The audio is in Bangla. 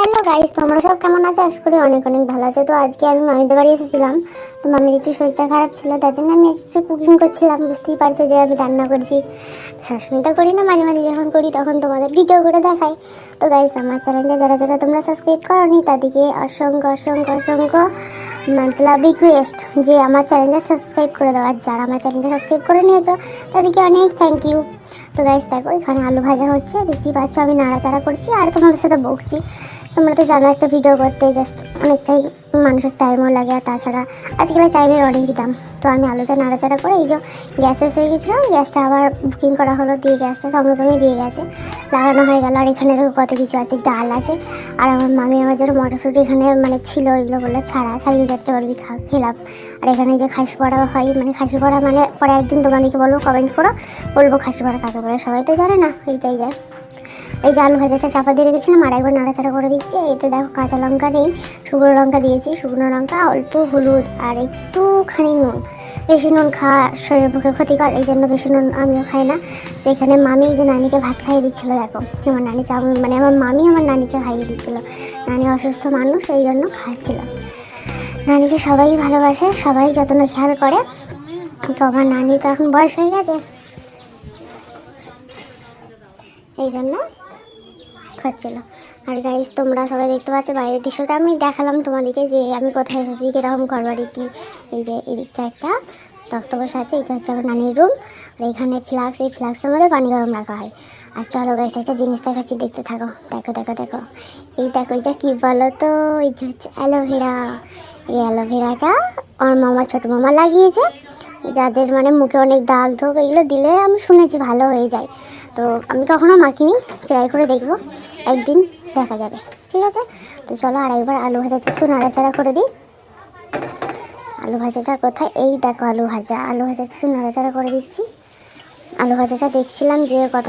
হ্যালো গাইস, তোমরা সব কেমন আছো? আশা করি অনেক অনেক ভালো আছো। তো আজকে আমি মামিদের বাড়ি এসেছিলাম। তো মামির একটু শরীরটা খারাপ ছিল, তার জন্য আমি একটু কুকিং করছিলাম। বুঝতেই পারছো যে আমি রান্না করছি। সবসময় তো করি না, মাঝে মাঝে যখন করি তখন তোমাদের ভিডিও করে দেখাই। তো গাইস, আমার চ্যানেলটা যারা যারা তোমরা সাবস্ক্রাইব করোনি তাদেরকে অসংখ্য অসংখ্য অসংখ্য মতলব রিকোয়েস্ট যে আমার চ্যানেলটা সাবস্ক্রাইব করে দাও। আর যারা আমার চ্যানেলটা সাবস্ক্রাইব করে নিয়েছো তাদেরকে অনেক থ্যাংক ইউ। তো গাইস দেখো, এখানে আলু ভাজা হচ্ছে, দেখতেই পাচ্ছ আমি নাড়াচাড়া করছি আর তোমাদের সাথে বকছি। তোমরা তো জানো একটা ভিডিও করতে জাস্ট অনেকটাই মানুষের টাইমও লাগে, আর তাছাড়া আজকাল টাইমের অনেক দাম। তো আমি আলুটা নাড়াচাড়া করে এই যে গ্যাস এসে গেছিলো, গ্যাসটা আবার বুকিং করা হলো, দিয়ে গ্যাসটা সঙ্গে সঙ্গে দিয়ে গেছে, লাগানো হয়ে গেল। আর এখানে দেখো কত কিছু আছে, ডাল আছে। আর আমার মামি আমার জন্য মটরশুঁটি এখানে মানে ছিল, এগুলো বললো ছাড়িয়ে যাচ্ছে বলবি খেলাম। আর এখানে যে খাসি পড়া হয়, মানে খাসি পড়া মানে পরে একদিন তোমাদেরকে বলবো, কমেন্ট করো, বলবো খাসি পড়া কাকে বলে, সবাই তো জানে না, এইটাই যায়। এই যে আলু ভাজাটা চাপা দিয়ে রেখেছিলাম, আর একবার নাড়াচাড়া করে দিচ্ছি। এতে দেখো কাঁচা লঙ্কা নেই, শুকনো লঙ্কা দিয়েছি, শুকনো লঙ্কা, অল্প হলুদ আর একটুখানি নুন। বেশি নুন খাওয়া শরীরের পক্ষে ক্ষতিকর, এই জন্য বেশি নুন আমিও খাই না। তো এখানে মামি যে নানিকে ভাত খাইয়ে দিচ্ছিলো, দেখো আমার নানি মানে আমার মামি আমার নানিকে খাইয়ে দিচ্ছিলো। নানি অসুস্থ মানুষ, এই জন্য খাচ্ছিল। নানিকে সবাই ভালোবাসে, সবাই যত্ন খেয়াল করে। তো আমার নানি তো এখন বয়স হয়ে গেছে, এই জন্য খাচ্ছিল। আর গাইস, তোমরা সবাই দেখতে পাচ্ছ বাইরের দৃশ্যটা আমি দেখালাম তোমাদেরকে যে আমি কোথায় এসেছি, কীরকম ঘরবাড়ি কি। এই যে এদিকটা একটা তক্তপোষ আছে, এটা হচ্ছে আমার নানির রুম। আর এখানে ফ্লাক্স, এই ফ্লাক্সের মধ্যে পানি গরম রাখা হয়। আর চলো গাইস, একটা জিনিস দেখাচ্ছি, দেখতে থাকো। দেখো দেখো দেখো, এই দেখো এটা কি বলো তো, এইটা হচ্ছে অ্যালোভেরা। এই অ্যালোভেরাটা আমার মামা, ছোটো মামা লাগিয়েছে। যাদের মানে মুখে অনেক দাগ ধোপ, এগুলো দিলে আমি শুনেছি ভালো হয়ে যায়। তো আমি কখনো মাখিনি, ট্রাই করে দেখবো, একদিন দেখা যাবে, ঠিক আছে। তো চলো আর একবার আলু ভাজাটা একটু নাড়াচাড়া করে দিই। আলু ভাজাটা কোথায়, এই দেখো আলু ভাজা একটু নাড়াচাড়া করে দিচ্ছি। আলু ভাজাটা দেখছিলাম যে কত